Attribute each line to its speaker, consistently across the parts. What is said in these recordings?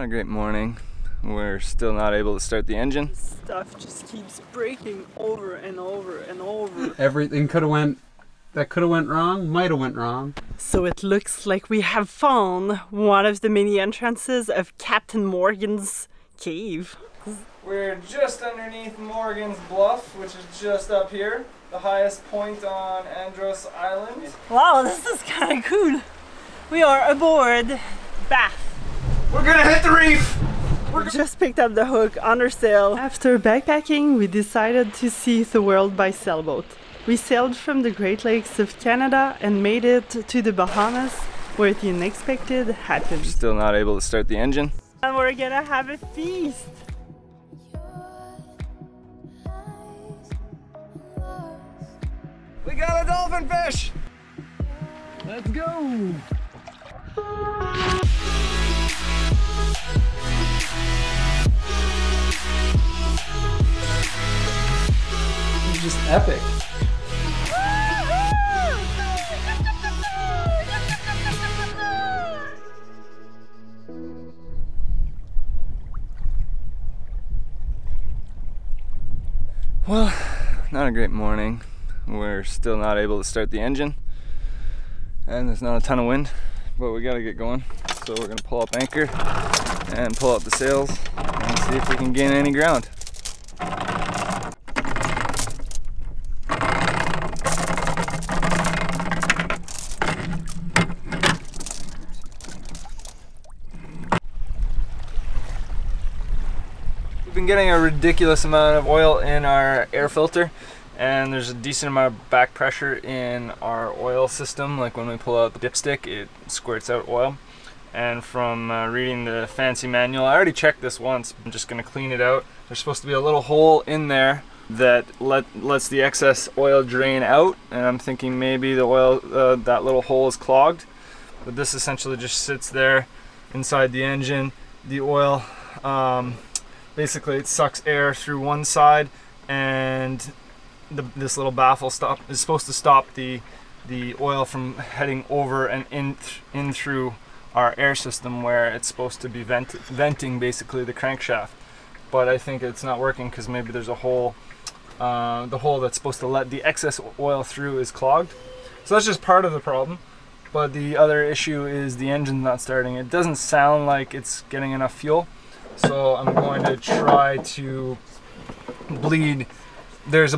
Speaker 1: Not a great morning. We're still not able to start the engine.
Speaker 2: Stuff just keeps breaking over and over and over.
Speaker 3: Everything could have went wrong, might have went wrong.
Speaker 2: So it looks like we have found one of the many entrances of Captain Morgan's cave.
Speaker 1: We're just underneath Morgan's Bluff, which is just up here, the highest point on Andros Island.
Speaker 2: Wow, this is kind of cool. We are aboard Bluff.
Speaker 1: We're gonna hit the reef!
Speaker 2: We just picked up the hook under sail. After backpacking, we decided to see the world by sailboat. We sailed from the Great Lakes of Canada and made it to the Bahamas, where the unexpected happened.
Speaker 1: Still not able to start the engine.
Speaker 2: And we're gonna have a feast!
Speaker 1: We got a dolphin fish!
Speaker 3: Let's go! It's just epic.
Speaker 1: Well, not a great morning. We're still not able to start the engine, and there's not a ton of wind, but we gotta get going. So we're gonna pull up anchor and pull up the sails and see if we can gain any ground. We've been getting a ridiculous amount of oil in our air filter, and there's a decent amount of back pressure in our oil system. Like when we pull out the dipstick, it squirts out oil. And from reading the fancy manual, I already checked this once. I'm just gonna clean it out. There's supposed to be a little hole in there that lets the excess oil drain out, and I'm thinking maybe the oil, that little hole is clogged. But this essentially just sits there inside the engine. The oil, basically it sucks air through one side, and this little baffle is supposed to stop the oil from heading over and in through our air system, where it's supposed to be venting basically the crankshaft. But I think it's not working because maybe there's a hole, the hole that's supposed to let the excess oil through is clogged. So that's just part of the problem. But the other issue is the engine's not starting. It doesn't sound like it's getting enough fuel. So I'm going to try to bleed. There's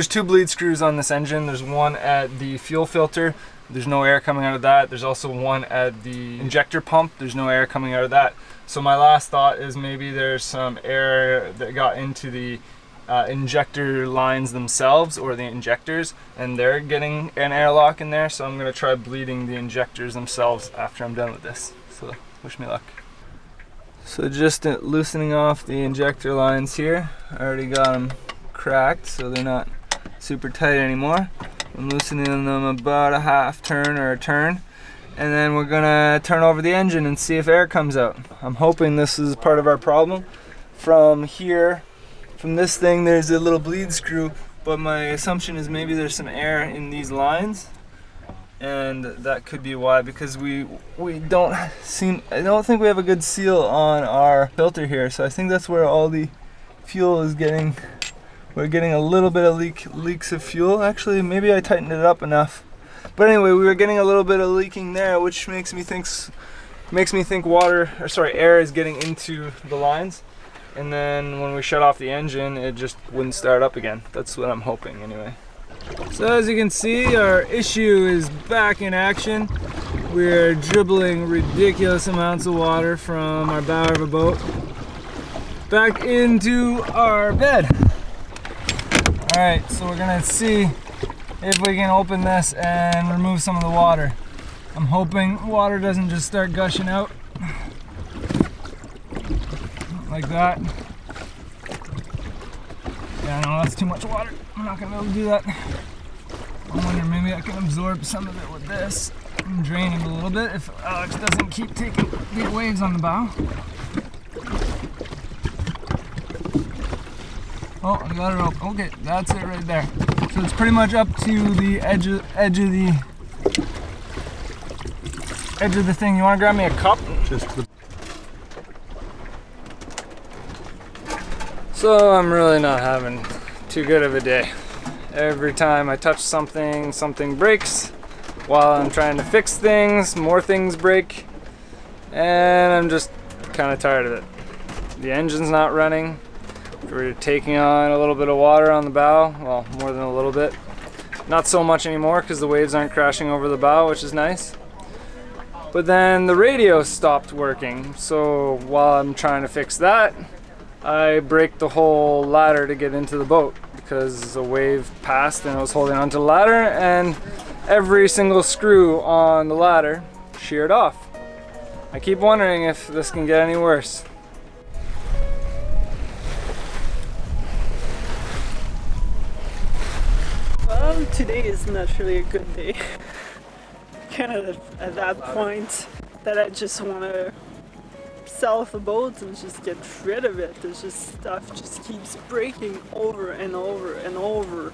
Speaker 1: two bleed screws on this engine. There's one at the fuel filter. There's no air coming out of that. There's also one at the injector pump. There's no air coming out of that. So my last thought is maybe there's some air that got into the injector lines themselves, or the injectors, and they're getting an airlock in there. So I'm gonna try bleeding the injectors themselves after I'm done with this. So wish me luck. So just loosening off the injector lines here. I already got them cracked, so they're not super tight anymore. I'm loosening them about a half turn or a turn, and then we're gonna turn over the engine and see if air comes out. I'm hoping this is part of our problem. From here, from this thing, there's a little bleed screw, but my assumption is maybe there's some air in these lines, and that could be why, because I don't think we have a good seal on our filter here, so I think that's where all the fuel is getting. We're getting a little bit of leaks of fuel. Actually, maybe I tightened it up enough. But anyway, we were getting a little bit of leaking there, which makes me think air is getting into the lines. And then when we shut off the engine, it just wouldn't start up again. That's what I'm hoping anyway. So as you can see, our issue is back in action. We're dribbling ridiculous amounts of water from our bow of a boat back into our bed. Alright, so we're gonna see if we can open this and remove some of the water. I'm hoping water doesn't just start gushing out like that. Yeah, no, that's too much water. I'm not gonna be able to do that. I wonder, maybe I can absorb some of it with this and drain it a little bit if Alex doesn't keep taking big waves on the bow. Oh, I got it open. Okay, that's it right there. So it's pretty much up to the edge of the thing. You want to grab me a cup? So I'm really not having too good of a day. Every time I touch something, something breaks. While I'm trying to fix things, more things break. And I'm just kind of tired of it. The engine's not running. We're taking on a little bit of water on the bow. Well, more than a little bit. Not so much anymore because the waves aren't crashing over the bow, which is nice. But then the radio stopped working. So while I'm trying to fix that, I break the whole ladder to get into the boat because a wave passed and I was holding onto the ladder and every single screw on the ladder sheared off. I keep wondering if this can get any worse.
Speaker 2: Well, today is not really a good day. Kind of at that point that I just want to sell off the boat and just get rid of it. There's just stuff just keeps breaking over and over and over.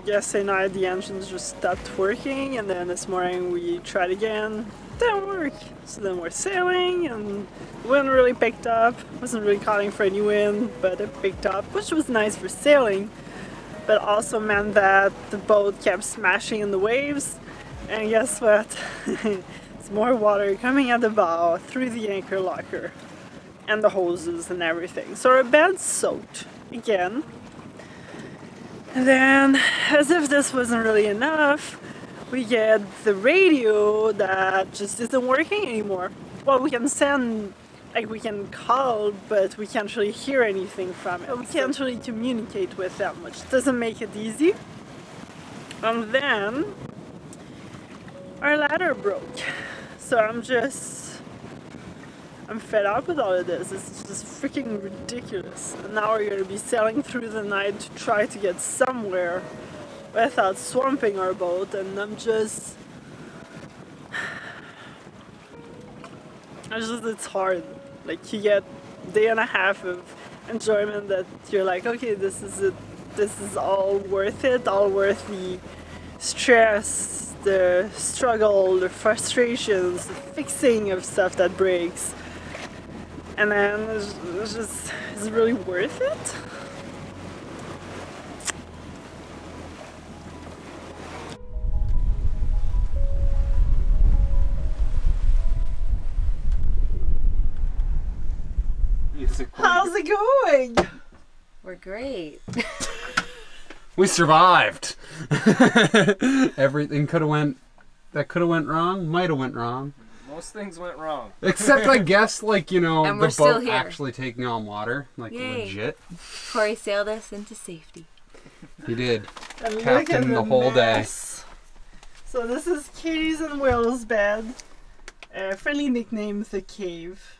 Speaker 2: Yesterday night the engines just stopped working, and then this morning we tried again. Didn't work. So then we're sailing and the wind really picked up. Wasn't really calling for any wind, but it picked up, which was nice for sailing, but also meant that the boat kept smashing in the waves. And guess what? More water coming at the bow through the anchor locker and the hoses and everything. So our bed's soaked again. And then, as if this wasn't really enough, we get the radio that just isn't working anymore. Well, we can send, like we can call, but we can't really hear anything from it. We can't really communicate with them, which doesn't make it easy. And then our ladder broke. So I'm fed up with all of this. It's just freaking ridiculous. And now we're gonna be sailing through the night to try to get somewhere without swamping our boat, and it's hard. Like, you get a day and a half of enjoyment that you're like, okay, this is it. This is all worth it, all worth the stress, the struggle, the frustrations, the fixing of stuff that breaks. And then is it really worth it? How's it going?
Speaker 4: We're great.
Speaker 3: We survived. Everything could have went wrong, might have went wrong.
Speaker 1: Most things went wrong.
Speaker 3: Except I guess, like, you know,
Speaker 4: And
Speaker 3: the
Speaker 4: we're still
Speaker 3: boat
Speaker 4: here.
Speaker 3: actually taking on water. Like,
Speaker 4: Yay.
Speaker 3: legit.
Speaker 4: Corey sailed us into safety.
Speaker 3: He did.
Speaker 2: And look
Speaker 3: Captain
Speaker 2: at
Speaker 3: the whole
Speaker 2: mess. So this is Katie's and Will's bed. Friendly nickname, The Cave.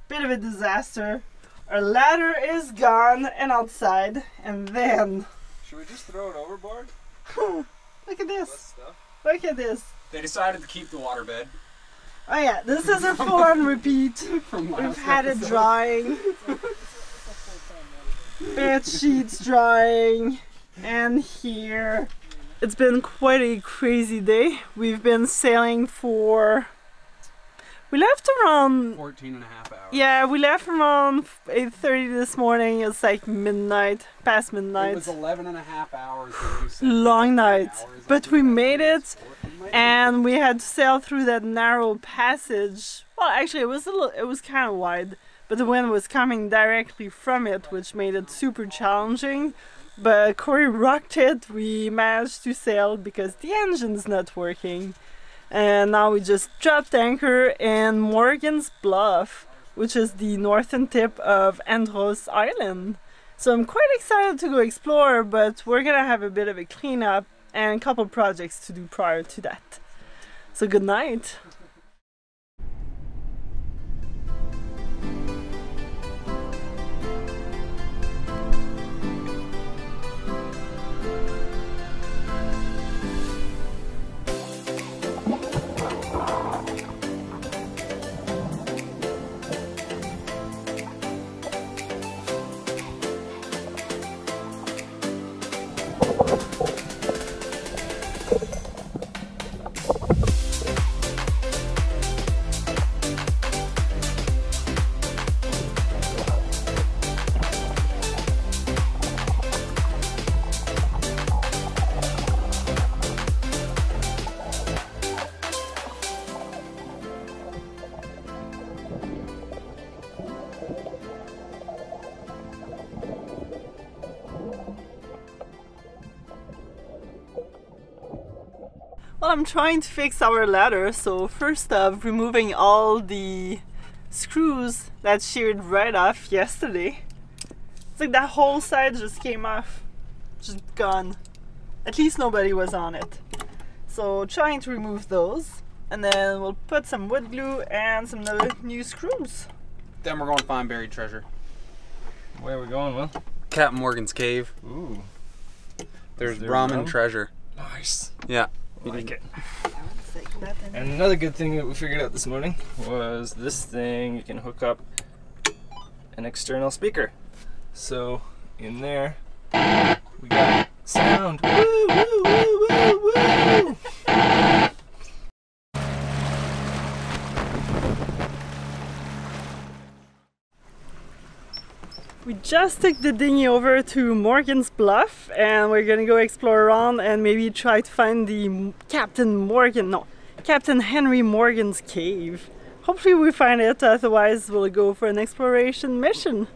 Speaker 2: Bit of a disaster. Our ladder is gone and outside, and then
Speaker 1: Should we just throw it overboard?
Speaker 2: look at this. Look at this.
Speaker 3: They decided to keep the waterbed.
Speaker 2: Oh yeah, this is a full-on repeat.
Speaker 3: From last
Speaker 2: We've had it
Speaker 3: episode.
Speaker 2: drying. Bed sheets drying. And here. It's been quite a crazy day. We've been sailing for... We left around...
Speaker 3: 14 and a half hours.
Speaker 2: Yeah, we left around 8:30 this morning. It's like midnight, past midnight.
Speaker 3: It was 11 and a half hours. When you said
Speaker 2: Long
Speaker 3: 10
Speaker 2: night.
Speaker 3: hours.
Speaker 2: But we made it. And we had to sail through that narrow passage. Well, actually, it was kind of wide, but the wind was coming directly from it, which made it super challenging. But Corey rocked it. We managed to sail because the engine's not working. And now we just dropped anchor in Morgan's Bluff, which is the northern tip of Andros Island. So I'm quite excited to go explore, but we're gonna have a bit of a cleanup and a couple projects to do prior to that. So good night. Well, I'm trying to fix our ladder, so first up, removing all the screws that sheared right off yesterday. It's like that whole side just came off, just gone. At least nobody was on it. So trying to remove those, and then we'll put some wood glue and some new screws.
Speaker 3: Then we're going to find buried treasure.
Speaker 1: Where are we going, Will?
Speaker 3: Captain Morgan's cave.
Speaker 1: Ooh.
Speaker 3: There's
Speaker 1: there
Speaker 3: ramen
Speaker 1: rum?
Speaker 3: treasure.
Speaker 1: Nice.
Speaker 3: Yeah.
Speaker 1: I like it.
Speaker 2: Like that and
Speaker 1: And another good thing that we figured out this morning was this thing. You can hook up an external speaker. So in there we got sound. Woo, woo, woo, woo, woo.
Speaker 2: We just took the dinghy over to Morgan's Bluff, and we're gonna go explore around and maybe try to find the Captain Henry Morgan's cave. Hopefully we find it, otherwise we'll go for an exploration mission.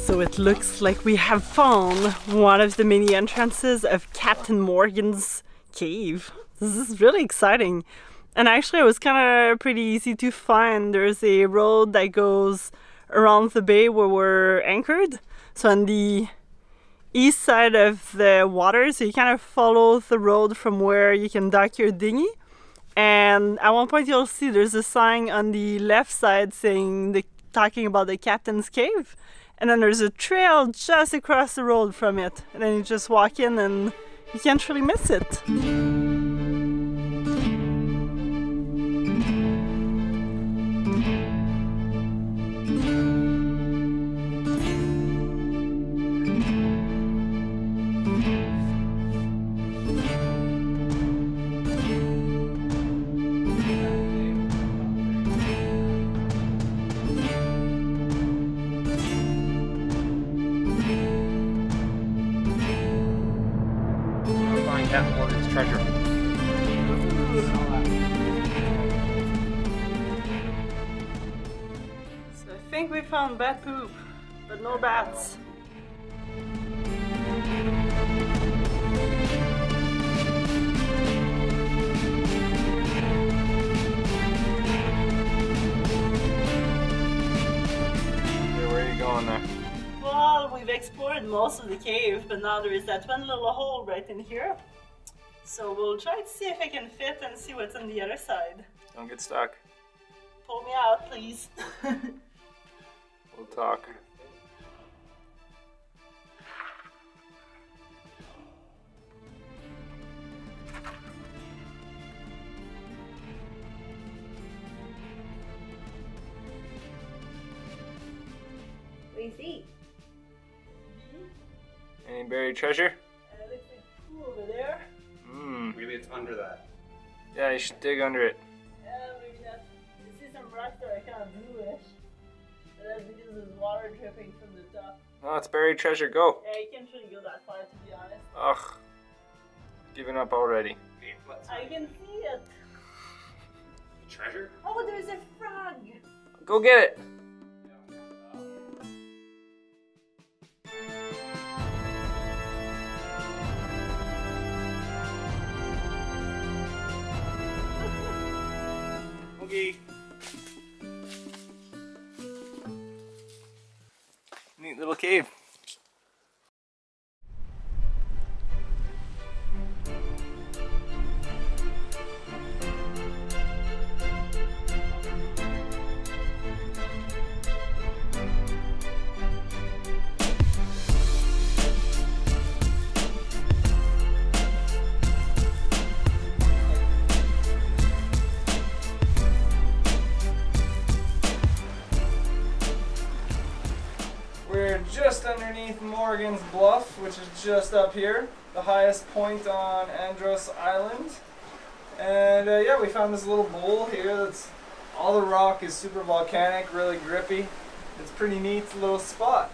Speaker 2: So it looks like we have found one of the many entrances of Captain Morgan's cave. This is really exciting. And actually it was kind of pretty easy to find. There's a road that goes around the bay where we're anchored. So on the east side of the water, so you kind of follow the road from where you can dock your dinghy. And at one point you'll see there's a sign on the left side saying talking about the captain's cave. And then there's a trail just across the road from it. And then you just walk in and you can't really miss it.
Speaker 3: Captain Morgan's treasure.
Speaker 2: So I think we found bat poop, but no bats.
Speaker 1: Okay, where are you going there?
Speaker 2: Well, we've explored most of the cave, but now there is that one little hole right in here. So we'll try to see if I can fit and see what's on the other side.
Speaker 1: Don't get stuck.
Speaker 2: Pull me out, please.
Speaker 1: We'll talk.
Speaker 4: What do you see?
Speaker 1: Any buried treasure?
Speaker 2: Looks like a pool over there.
Speaker 3: Maybe it's under that.
Speaker 1: Yeah, you should dig under it.
Speaker 2: Yeah, maybe that. You see some rocks that are kind of bluish. But that's because there's water dripping from the top.
Speaker 1: No, it's buried treasure. Go.
Speaker 2: Yeah, you can't really go that far, to be honest.
Speaker 1: Ugh. Giving up already.
Speaker 2: I can see it.
Speaker 3: Treasure?
Speaker 2: Oh, there's a frog.
Speaker 1: Go get it. Okay. Neat little cave. We're just underneath Morgan's Bluff, which is just up here, the highest point on Andros Island. And yeah, we found this little bowl here that's all the rock is super volcanic, really grippy. It's a pretty neat little spot.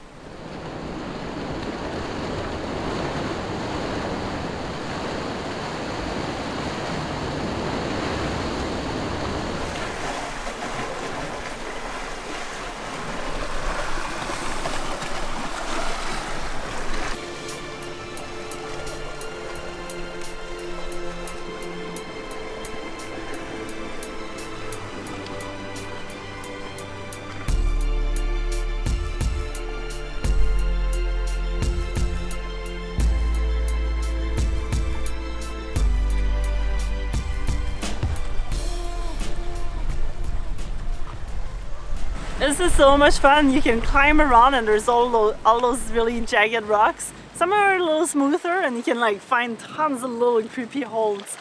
Speaker 2: This is so much fun. You can climb around and there's all those really jagged rocks. Some are a little smoother and you can like find tons of little creepy holes.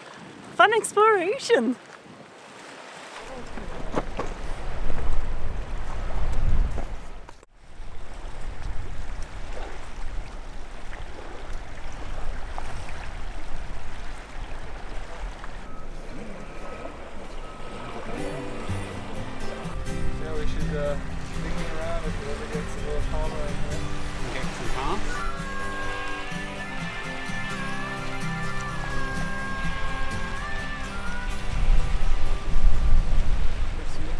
Speaker 2: Fun exploration!
Speaker 1: Digging around if it ever gets a little calmer in here.
Speaker 3: Okay, some calm.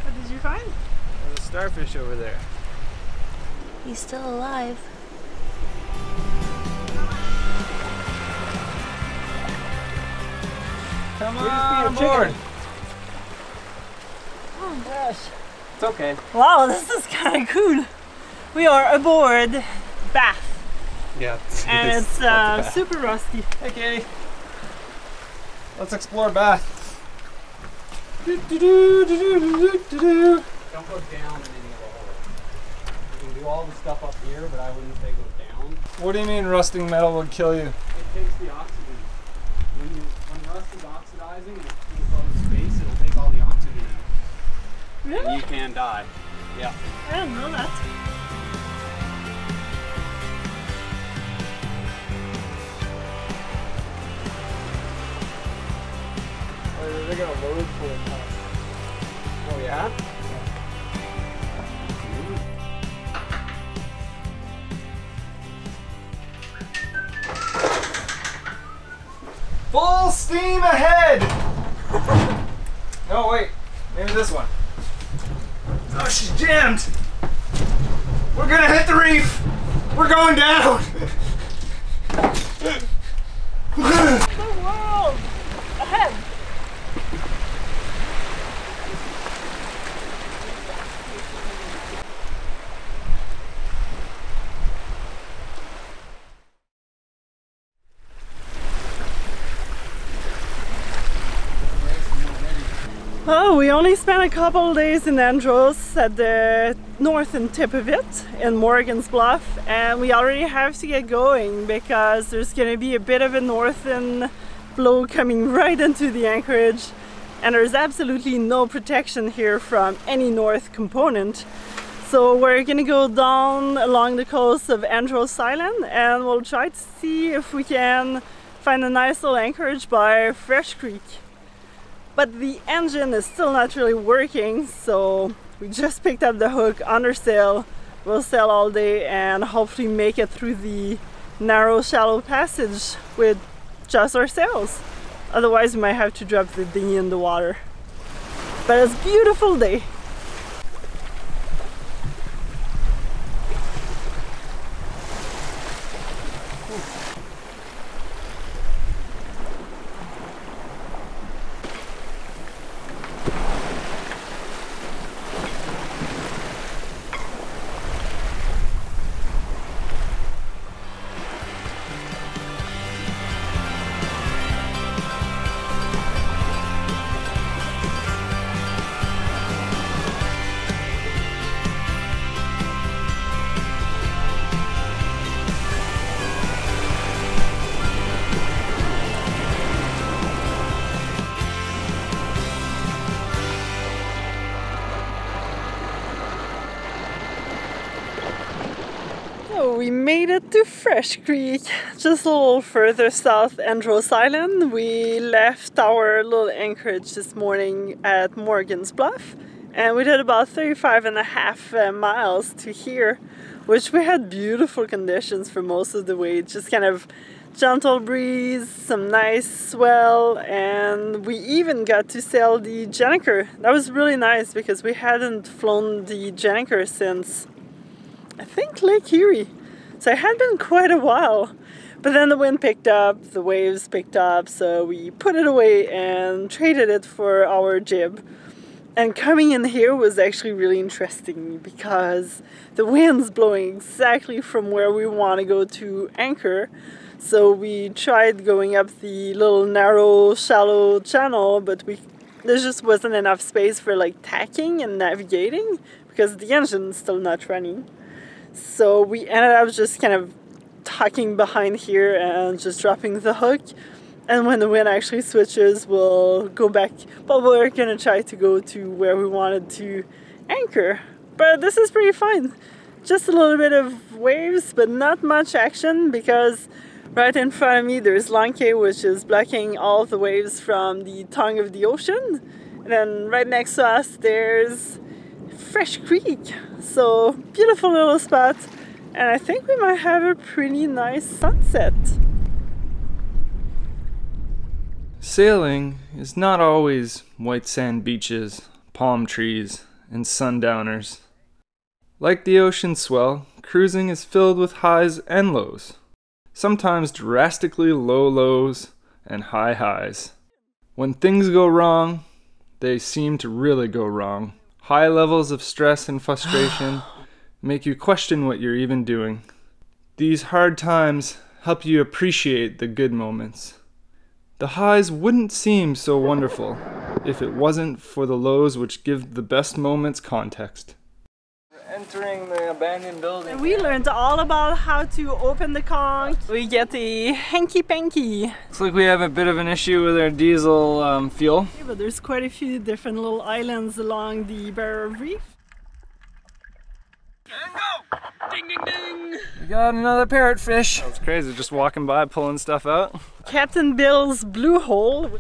Speaker 2: What did you find?
Speaker 1: There's a starfish over there.
Speaker 4: He's still alive.
Speaker 1: Come on aboard!
Speaker 2: Oh gosh.
Speaker 1: It's okay.
Speaker 2: Wow, this is kind of cool. We are aboard Bluff.
Speaker 3: Yeah.
Speaker 2: And it's super rusty.
Speaker 1: Hey Katie. Let's explore Bath.
Speaker 3: Don't go down in any of the holes. You can do all the stuff up here, but I wouldn't say go down.
Speaker 1: What do you mean rusting metal would kill you?
Speaker 3: It takes the oxygen. When rust is oxidizing in an enclosed space, it'll take all the oxygen out.
Speaker 2: Really?
Speaker 3: And you can die. Yeah.
Speaker 2: I didn't know that.
Speaker 1: They're gonna load for it.
Speaker 3: Oh yeah?
Speaker 1: Full steam ahead! No, wait. Maybe this one. Oh, she's jammed! We're gonna hit the reef! We're going down!
Speaker 2: The world! Ahead! Oh, we only spent a couple of days in Andros at the northern tip of it, in Morgan's Bluff, and we already have to get going because there's going to be a bit of a northern blow coming right into the anchorage, and there's absolutely no protection here from any north component. So we're going to go down along the coast of Andros Island and we'll try to see if we can find a nice little anchorage by Fresh Creek. But the engine is still not really working, so we just picked up the hook under sail. We'll sail all day and hopefully make it through the narrow, shallow passage with just our sails. Otherwise, we might have to drop the dinghy in the water. But it's a beautiful day. So we made it to Fresh Creek, just a little further south Andros Island. We left our little anchorage this morning at Morgan's Bluff, and we did about 35.5 miles to here, which we had beautiful conditions for most of the way. Just kind of gentle breeze, some nice swell, and we even got to sail the Jenniker. That was really nice because we hadn't flown the Jenniker since, I think, Lake Erie. So it had been quite a while. But then the wind picked up, the waves picked up, so we put it away and traded it for our jib. And coming in here was actually really interesting because the wind's blowing exactly from where we want to go to anchor. So we tried going up the little narrow, shallow channel, but there just wasn't enough space for like tacking and navigating because the engine's still not running. So we ended up just kind of tucking behind here and just dropping the hook. And when the wind actually switches, we'll go back. But we're gonna try to go to where we wanted to anchor. But this is pretty fun. Just a little bit of waves, but not much action because right in front of me there's Lanke, which is blocking all the waves from the tongue of the ocean. And then right next to us there's Fresh Creek. So beautiful little spot. And I think we might have a pretty nice sunset.
Speaker 1: Sailing is not always white sand beaches, palm trees, and sundowners. Like the ocean swell, cruising is filled with highs and lows. Sometimes drastically low lows and high highs. When things go wrong, they seem to really go wrong. High levels of stress and frustration make you question what you're even doing. These hard times help you appreciate the good moments. The highs wouldn't seem so wonderful if it wasn't for the lows which give the best moments context. We're entering the abandoned building.
Speaker 2: We learned all about how to open the conch. We get a hanky-panky.
Speaker 1: Looks like we have a bit of an issue with our diesel fuel.
Speaker 2: But there's quite a few different little islands along the Barrier Reef.
Speaker 1: And go! Ding, ding, ding! We got another parrotfish. That's crazy, just walking by, pulling stuff out.
Speaker 2: Captain Bill's blue hole.